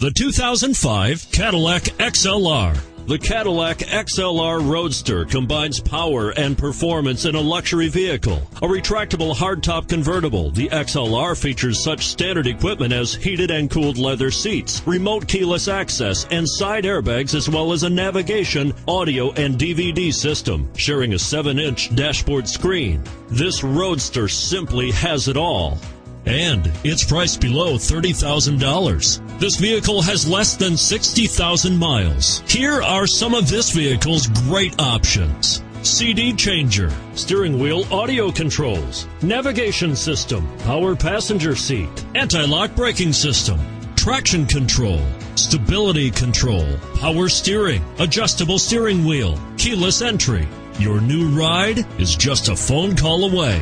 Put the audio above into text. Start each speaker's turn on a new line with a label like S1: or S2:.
S1: The 2005 Cadillac XLR. The Cadillac XLR Roadster combines power and performance in a luxury vehicle. A retractable hardtop convertible, the XLR features such standard equipment as heated and cooled leather seats, remote keyless access, and side airbags, as well as a navigation, audio, and DVD system, sharing a 7-inch dashboard screen. This Roadster simply has it all. And it's priced below $30,000. This vehicle has less than 60,000 miles. Here are some of this vehicle's great options: CD changer, steering wheel audio controls, navigation system, power passenger seat, anti-lock braking system, traction control, stability control, power steering, adjustable steering wheel, keyless entry. Your new ride is just a phone call away.